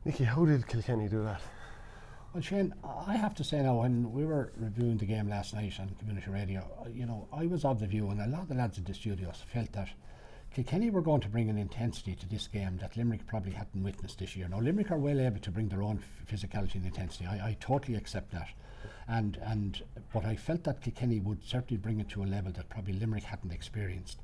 Nicky, how did Kilkenny do that? Well, Shane, I have to say now, when we were reviewing the game last night on community radio, I was of the view, and a lot of the lads in the studios felt that Kilkenny were going to bring an intensity to this game that Limerick probably hadn't witnessed this year. Now, Limerick are well able to bring their own physicality and intensity. I totally accept that. But I felt that Kilkenny would certainly bring it to a level that probably Limerick hadn't experienced.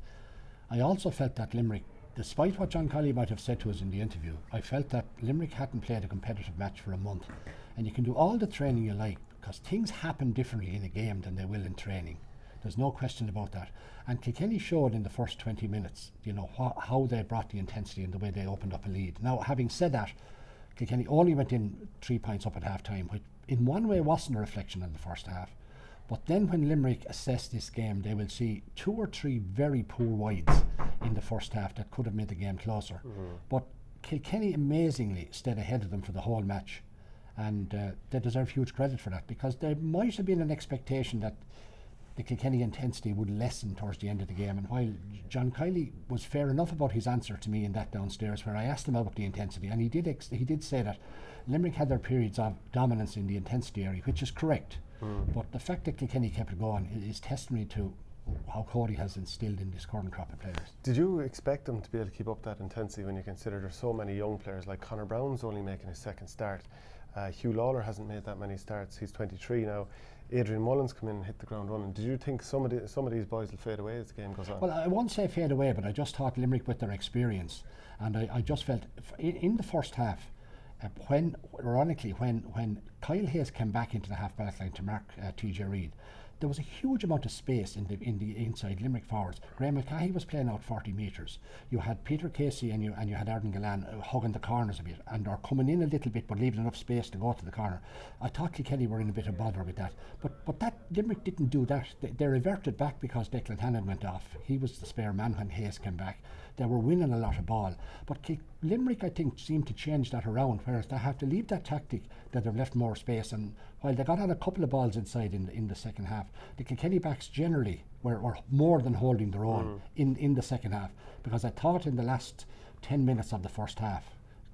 I also felt that Limerick, despite what John Colley might have said to us in the interview, I felt that Limerick hadn't played a competitive match for a month. And you can do all the training you like, because things happen differently in a game than they will in training. There's no question about that. And Kilkenny showed in the first 20 minutes, how they brought the intensity and the way they opened up a lead. Now, having said that, Kilkenny only went in 3 points up at half time, which in one way wasn't a reflection on the first half. But then when Limerick assess this game, they will see 2 or 3 very poor wides in the first half that could have made the game closer. But Kilkenny amazingly stayed ahead of them for the whole match. And they deserve huge credit for that, because there might have been an expectation that the Kilkenny intensity would lessen towards the end of the game. And while John Kiley was fair enough about his answer to me in that downstairs, where I asked him about the intensity, and he did say that Limerick had their periods of dominance in the intensity area, which is correct. But the fact that Kilkenny kept it going is testimony to how Cody has instilled in this current crop of players. Did you expect them to be able to keep up that intensity when you consider there's so many young players? Like Conor Brown's only making his second start. Hugh Lawler hasn't made that many starts. He's 23 now. Adrian Mullins come in and hit the ground running. Did you think some of these boys will fade away as the game goes on? Well, I won't say fade away, but I just thought Limerick, with their experience, and I just felt in the first half, when Kyle Hayes came back into the half-back line to mark TJ Reid, there was a huge amount of space in the inside Limerick forwards. Graham Mulcahy was playing out 40 metres. You had Peter Casey and you had Arden Galan hugging the corners a bit and are coming in a little bit but leaving enough space to go to the corner. I thought Kilkenny were in a bit of bother with that. But that Limerick didn't do that. They reverted back because Declan Hannon went off. He was the spare man when Hayes came back. They were winning a lot of ball. But Limerick, I think, seemed to change that around, whereas they have to leave that tactic that they've left more space. And while they got on a couple of balls inside in the second half, the Kilkenny backs generally were more than holding their own in the second half, because I thought in the last 10 minutes of the first half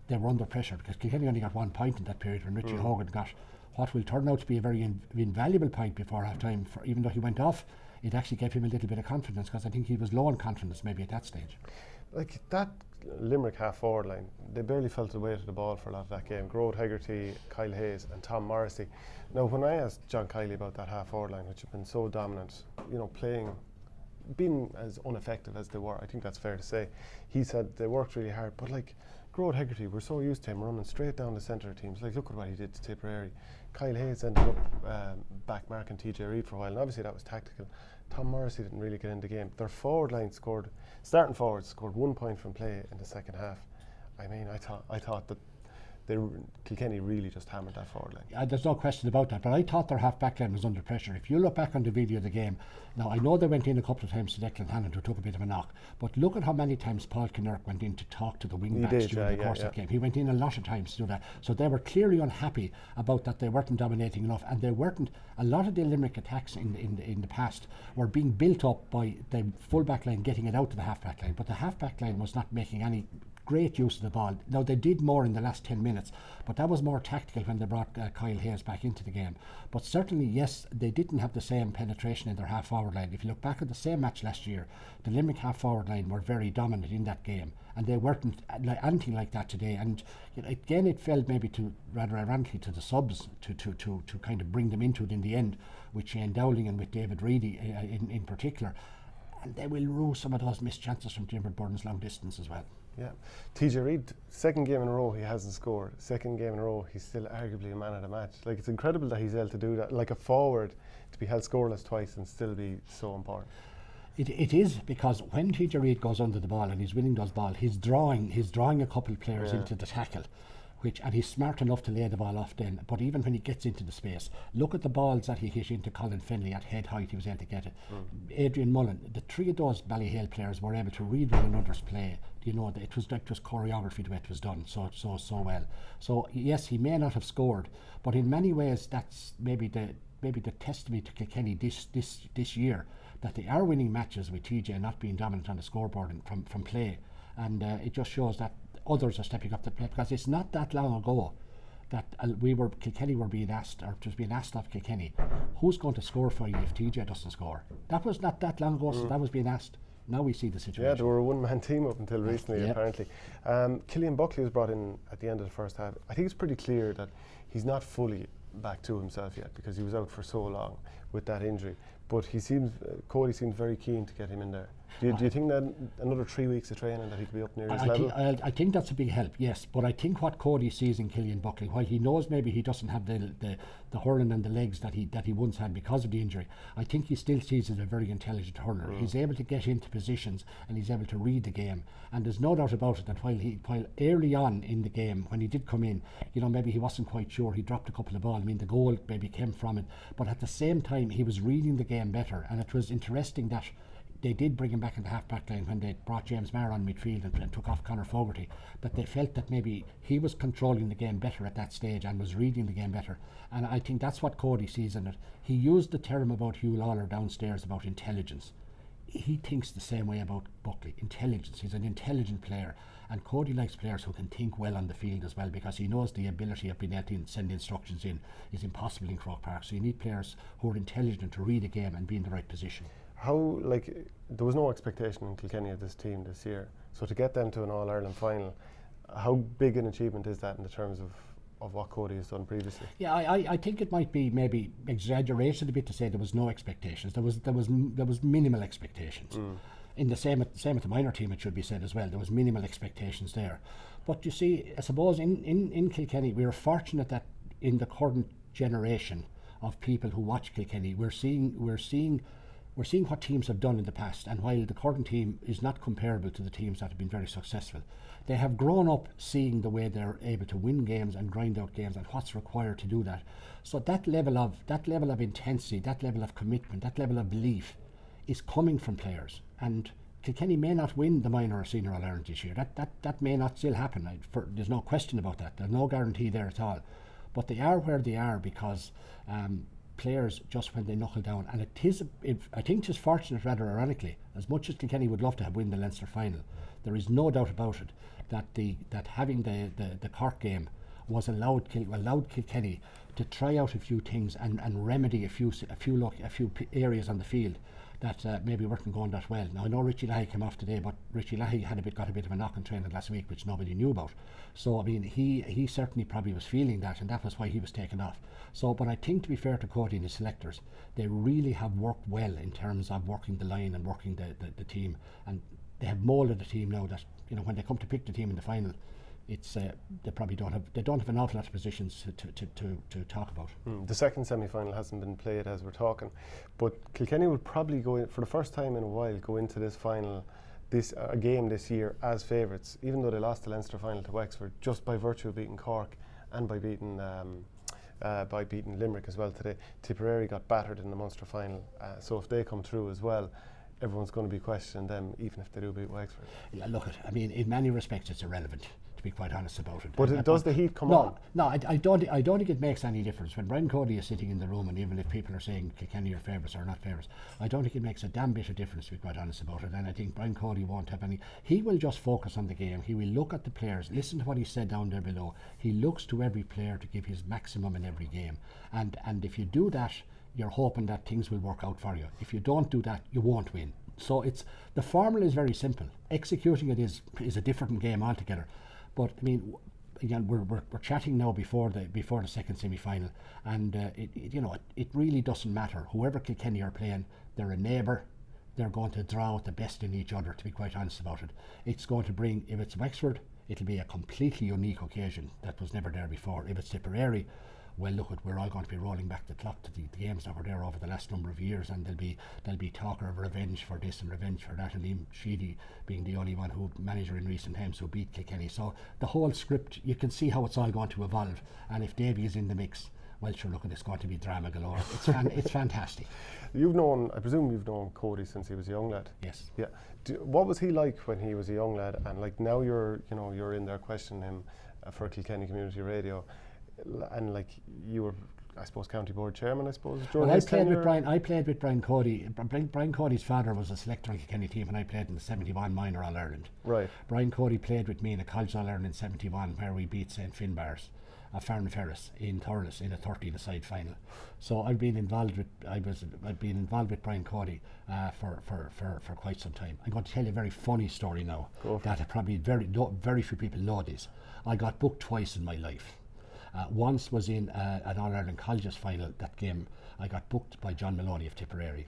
they were under pressure, because Kilkenny only got 1 point in that period when Richie Hogan got what will turn out to be a very invaluable point before half time. Even though he went off, it actually gave him a little bit of confidence, because I think he was low on confidence maybe at that stage. Like that Limerick half forward line, they barely felt the weight of the ball for a lot of that game. Grode Hegarty, Kyle Hayes and Tom Morrissey. Now when I asked John Kiley about that half forward line, which had been so dominant, being as ineffective as they were, I think that's fair to say, he said they worked really hard, but like Grode Hegarty, we're so used to him running straight down the centre of teams. Like, look at what he did to Tipperary. Kyle Hayes ended up back marking TJ Reid for a while, and obviously that was tactical. Tom Morrissey didn't really get in the game. Their forward line starting forwards scored 1 point from play in the second half. I mean, I thought that Kilkenny really just hammered that forward line. There's no question about that, but I thought their half-back line was under pressure. If you look back on the video of the game, now I know they went in a couple of times to Declan Hannon, who took a bit of a knock, but look at how many times Paul Kinnerk went in to talk to the wing-backs during the course of the game. He went in a lot of times to do that. So they were clearly unhappy about that they weren't dominating enough, and they weren't. A lot of the Limerick attacks in the past were being built up by the full-back line getting it out to the half-back line, but the half-back line was not making any great use of the ball. Now they did more in the last 10 minutes, but that was more tactical when they brought Kyle Hayes back into the game. But certainly, yes, they didn't have the same penetration in their half forward line. If you look back at the same match last year, the Limerick half forward line were very dominant in that game, and they weren't anything like that today. And again, it fell maybe to rather ironically to the subs to kind of bring them into it in the end, with Shane Dowling and with David Reedy in particular. And they will rue some of those missed chances from Diarmuid Byrne's long distance as well. Yeah, TJ Reid, second game in a row he hasn't scored. Second game in a row he's still arguably a man of the match. Like, it's incredible that he's able to do that. Like a forward, to be held scoreless twice and still be so important. It is, because when TJ Reid goes under the ball and he's winning those balls, he's drawing a couple of players into the tackle. And he's smart enough to lay the ball off then, but even when he gets into the space, look at the balls that he hit into Colin Finlay at head height. He was able to get it. Adrian Mullen, the 3 of those Ballyhale players were able to read one another's play. It was choreography the way it was done so well. So yes, he may not have scored, but in many ways that's maybe the testimony to Kilkenny this year, that they are winning matches with TJ not being dominant on the scoreboard from play, and it just shows that others are stepping up to the plate, because it's not that long ago that Kilkenny were being asked, or just being asked of Kilkenny, who's going to score for you if TJ doesn't score? That was not that long ago, so that was being asked. Now we see the situation. Yeah, they were a one-man team up until recently, apparently. Killian Buckley was brought in at the end of the first half. I think it's pretty clear that he's not fully back to himself yet, because he was out for so long with that injury. But he seems, Cody seems very keen to get him in there. Do you think that another 3 weeks of training that he could be up near his level? I think that's a big help, yes. But I think what Cody sees in Killian Buckley, while he knows maybe he doesn't have the hurling and the legs that he once had because of the injury, I think he still sees as a very intelligent hurler. He's able to get into positions and he's able to read the game. And there's no doubt about it that while early on in the game, when he did come in, you know, maybe he wasn't quite sure, he dropped a couple of balls. I mean, the goal maybe came from it. But at the same time, he was reading the game better. And it was interesting that they did bring him back in the half-back line when they brought James Maher on midfield and took off Conor Fogarty, that they felt that maybe he was controlling the game better at that stage and was reading the game better. And I think that's what Cody sees in it. He used the term about Hugh Lawler downstairs about intelligence. He thinks the same way about Buckley. Intelligence. He's an intelligent player. And Cody likes players who can think well on the field as well, because he knows the ability of being able to send instructions in is impossible in Croke Park. So you need players who are intelligent to read a game and be in the right position. How, like, there was no expectation in Kilkenny of this team this year. So to get them to an All-Ireland final, how big an achievement is that in the terms of what Cody has done previously? Yeah, I think it might be maybe exaggeration a bit to say there was no expectations. There was minimal expectations. In the same with the minor team, it should be said as well. There was minimal expectations there. But you see, I suppose in Kilkenny, we are fortunate that in the current generation of people who watch Kilkenny, we're seeing what teams have done in the past. And while the current team is not comparable to the teams that have been very successful, they have grown up seeing the way they're able to win games and grind out games and what's required to do that. So that level of intensity, that level of commitment, that level of belief is coming from players. And Kilkenny may not win the minor or senior All-Ireland this year. That may not still happen. There's no question about that. There's no guarantee there at all. But they are where they are because players, just when they knuckle down, and I think it is fortunate, rather ironically, as much as Kilkenny would love to have win the Leinster final, there is no doubt about it that having the Cork game was allowed Kilkenny to try out a few things and remedy a few areas on the field that maybe weren't going that well. Now I know Richie Lahey came off today, but Richie Lahey got a bit of a knock in training last week, which nobody knew about. So I mean, he certainly probably was feeling that, and that was why he was taken off. So, but I think, to be fair to Cody and his selectors, they really have worked well in terms of working the line and working the team, and they have moulded the team now that, you know, when they come to pick the team in the final, it's they probably don't have an awful lot of positions to talk about. The second semi-final hasn't been played as we're talking, but Kilkenny will probably go in, for the first time in a while, go into this final, a game this year as favourites, even though they lost the Leinster final to Wexford just by virtue of beating Cork and by beating Limerick as well today. Tipperary got battered in the Munster final, so if they come through as well, everyone's going to be questioning them, even if they do beat Wexford. Yeah, look, I mean, in many respects, it's irrelevant, to be quite honest about it. But does the heat come on? No, I don't think it makes any difference. When Brian Cody is sitting in the room, and even if people are saying Kilkenny are favourites or not favourites, I don't think it makes a damn bit of difference, to be quite honest about it. And I think Brian Cody won't have any. He will just focus on the game. He will look at the players, listen to what he said down there below. He looks to every player to give his maximum in every game. And if you do that, you're hoping that things will work out for you. If you don't do that, you won't win. So the formula is very simple. Executing it is a different game altogether. But I mean, again, we're chatting now before the second semi-final, and it really doesn't matter. Whoever Kilkenny are playing, they're a neighbour. They're going to draw out the best in each other, to be quite honest about it. It's going to bring, if it's Wexford, it'll be a completely unique occasion that was never there before. If it's Tipperary, well, look, we're all going to be rolling back the clock to the games that were there over the last number of years, and there'll be talk of revenge for this and revenge for that, and Liam Sheedy being the only one manager in recent times who beat Kilkenny. So the whole script, you can see how it's all going to evolve, and if Davy is in the mix, well, sure, look, it's going to be drama galore. It's fantastic. I presume you've known Cody since he was a young lad. Yes. Yeah. What was he like when he was a young lad, and like now you're in there questioning him for Kilkenny Community Radio, and like you were I suppose, county board chairman, I suppose, Well, during I his played with tenure? Brian. I played with Brian Cody. Brian Cody's father was a selector on the Kilkenny team, and I played in the '71 minor All Ireland. Right. Brian Cody played with me in a college All Ireland in '71, where we beat St Finbarrs, Farnferris in Thurles in a 30-a-side final. So I've been involved with Brian Cody for quite some time. I'm going to tell you a very funny story now that probably very few people know this. I got booked twice in my life. Once was in an All-Ireland Colleges final. That game I got booked by John Maloney of Tipperary.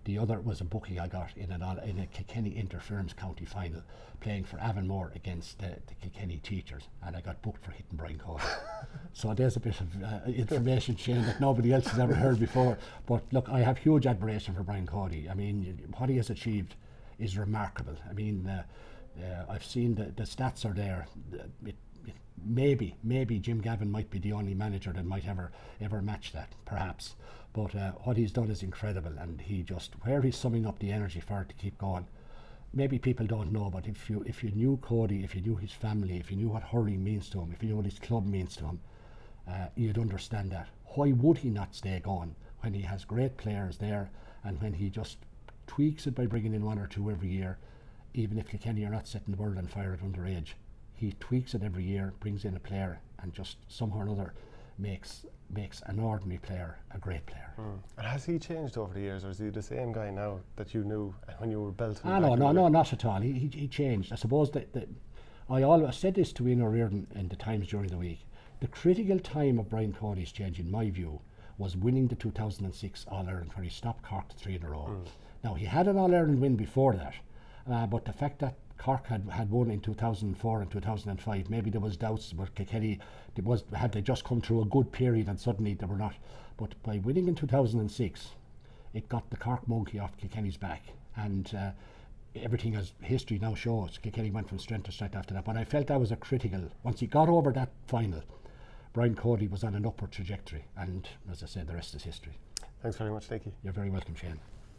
The other was a booking I got in a Kilkenny Interfirms county final, playing for Avonmore against the Kilkenny teachers, and I got booked for hitting Brian Cody. So there's a bit of information, Shane, that nobody else has ever heard before. But look, I have huge admiration for Brian Cody. I mean, what he has achieved is remarkable. I mean, I've seen the stats are there. Maybe Jim Gavin might be the only manager that might ever match that, perhaps. But what he's done is incredible, and where he's summing up the energy for it to keep going. Maybe people don't know, but if you knew Cody, if you knew his family, if you knew what hurling means to him, if you knew what his club means to him, you'd understand that. Why would he not stay going when he has great players there, and when he just tweaks it by bringing in one or two every year, even if Kilkenny are not setting the world on fire at underage? He tweaks it every year, brings in a player, and just somehow or another makes an ordinary player a great player. And has he changed over the years, or is he the same guy now that you knew when you were belting? No, not at all. He changed. I suppose that I always said this to Ian O'Riordan in the Times during the week. The critical time of Brian Cody's change, in my view, was winning the 2006 All-Ireland, where he stopped Cork to 3 in a row. Now, he had an All-Ireland win before that, but the fact that Cork had won in 2004 and 2005, maybe there was doubts about Kilkenny. Had they just come through a good period and suddenly they were not. But by winning in 2006, it got the Cork monkey off Kilkenny's back, and everything, as history now shows, Kilkenny went from strength to strength after that. But I felt that was a critical. Once he got over that final, Brian Cody was on an upward trajectory, and as I said, the rest is history. Thanks very much, Nicky. You're very welcome, Shane.